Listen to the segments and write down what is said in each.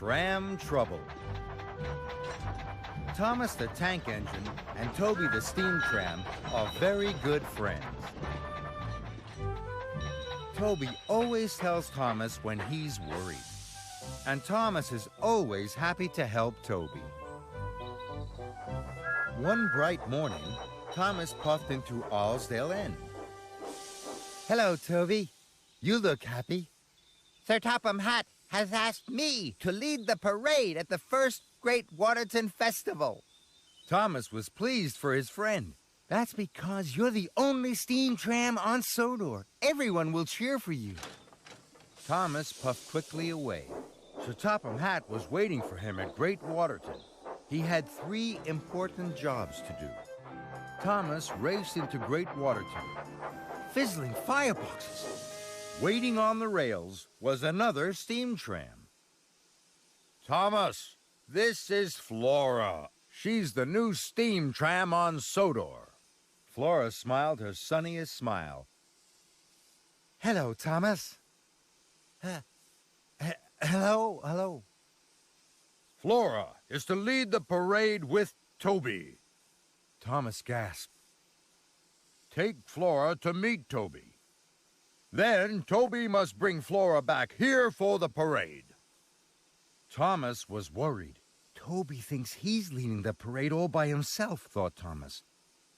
Tram trouble. Thomas the tank engine and Toby the steam tram are very good friends. Toby always tells Thomas when he's worried, and Thomas is always happy to help Toby. One bright morning, Thomas puffed into Allsdale End. Hello, Toby. You look happy. Sir Topham Hatt has asked me to lead the parade at the first Great Waterton Festival. Thomas was pleased for his friend. That's because you're the only steam tram on Sodor. Everyone will cheer for you. Thomas puffed quickly away. Sir Topham Hatt was waiting for him at Great Waterton. He had 3 important jobs to do. Thomas raced into Great Waterton. Fizzling fireboxes. Waiting on the rails was another steam tram. Thomas, this is Flora. She's the new steam tram on Sodor. Flora smiled her sunniest smile. Hello, Thomas. Hello. Flora is to lead the parade with Toby. Thomas gasped. Take Flora to meet Toby. Then Toby must bring Flora back here for the parade. Thomas was worried. Toby thinks he's leading the parade all by himself, thought Thomas.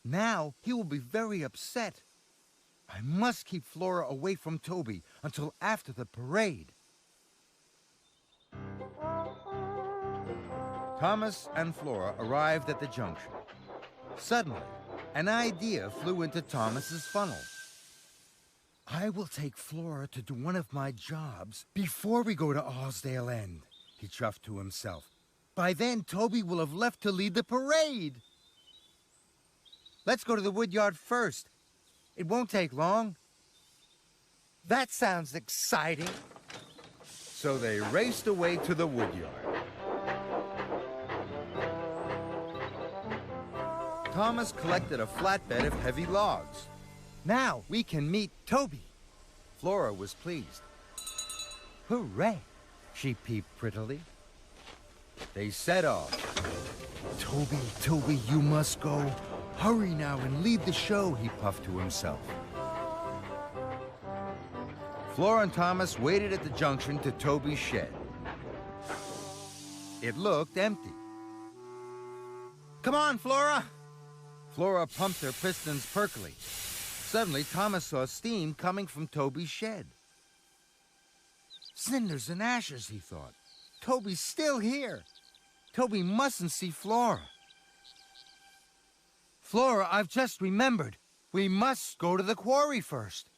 Now he will be very upset. I must keep Flora away from Toby until after the parade. Thomas and Flora arrived at the junction. Suddenly, an idea flew into Thomas's funnel. I will take Flora to do one of my jobs before we go to Allsdale End, he chuffed to himself. By then, Toby will have left to lead the parade. Let's go to the woodyard first. It won't take long. That sounds exciting. So they raced away to the woodyard. Thomas collected a flatbed of heavy logs. Now we can meet Toby. Flora was pleased. Hooray! She peeped prettily. They set off. Toby, you must go. Hurry now and lead the show, he puffed to himself. Flora and Thomas waited at the junction to Toby's shed. It looked empty. Come on, Flora! Flora pumped her pistons perkily. Suddenly, Thomas saw steam coming from Toby's shed. Cinders and ashes, he thought. Toby's still here. Toby mustn't see Flora. Flora, I've just remembered. We must go to the quarry first.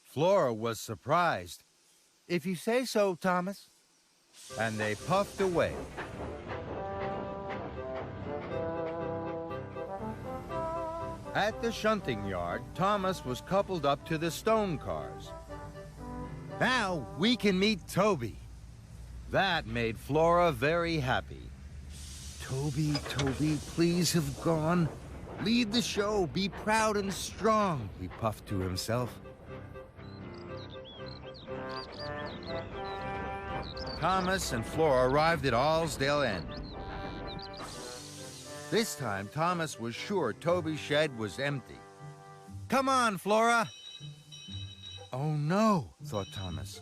Flora was surprised. If you say so, Thomas. And they puffed away. At the shunting yard, Thomas was coupled up to the stone cars. Now we can meet Toby. That made Flora very happy. Toby, please have gone. Lead the show, be proud and strong, he puffed to himself. Thomas and Flora arrived at Allsdale End. This time, Thomas was sure Toby's shed was empty. Come on, Flora! Oh no, thought Thomas.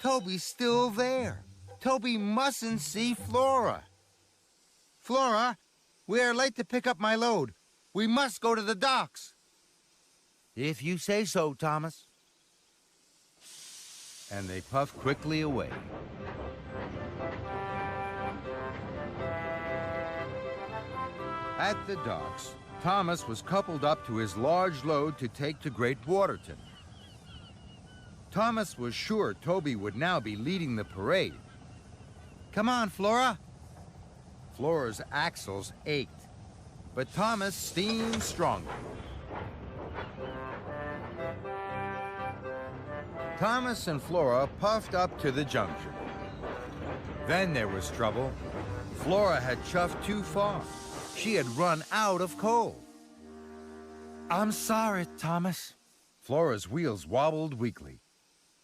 Toby's still there. Toby mustn't see Flora. Flora, we are late to pick up my load. We must go to the docks. If you say so, Thomas. And they puffed quickly away. At the docks, Thomas was coupled up to his large load to take to Great Waterton. Thomas was sure Toby would now be leading the parade. Come on, Flora. Flora's axles ached, but Thomas steamed stronger. Thomas and Flora puffed up to the junction. Then there was trouble. Flora had chuffed too far. She had run out of coal. I'm sorry, Thomas. Flora's wheels wobbled weakly.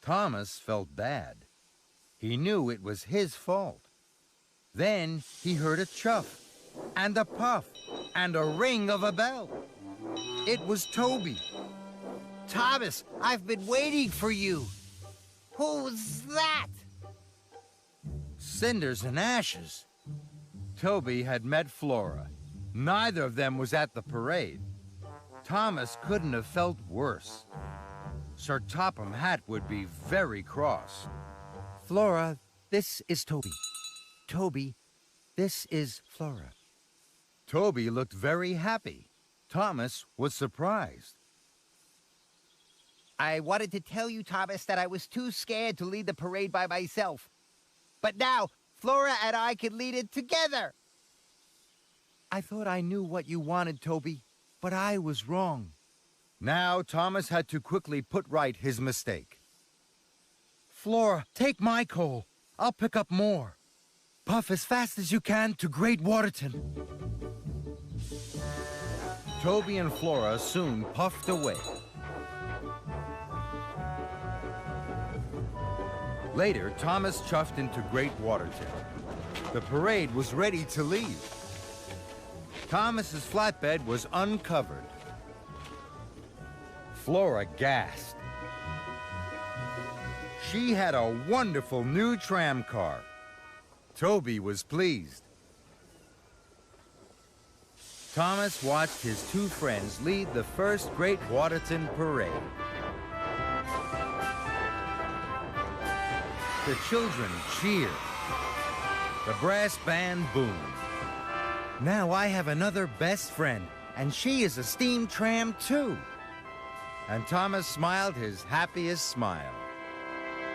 Thomas felt bad. He knew it was his fault. Then he heard a chuff, and a puff, and a ring of a bell. It was Toby. Thomas, I've been waiting for you. Who's that? Cinders and Ashes. Toby had met Flora. Neither of them was at the parade. Thomas couldn't have felt worse. Sir Topham Hatt would be very cross. Flora, this is Toby. Toby, this is Flora. Toby looked very happy. Thomas was surprised. I wanted to tell you, Thomas, that I was too scared to lead the parade by myself. But now, Flora and I can lead it together. I thought I knew what you wanted, Toby, but I was wrong. Now Thomas had to quickly put right his mistake. Flora, take my coal. I'll pick up more. Puff as fast as you can to Great Waterton. Toby and Flora soon puffed away. Later, Thomas chuffed into Great Waterton. The parade was ready to leave. Thomas's flatbed was uncovered. Flora gasped. She had a wonderful new tram car. Toby was pleased. Thomas watched his two friends lead the first Great Waterton parade. The children cheered. The brass band boomed. Now I have another best friend, and she is a steam tram too. And Thomas smiled his happiest smile.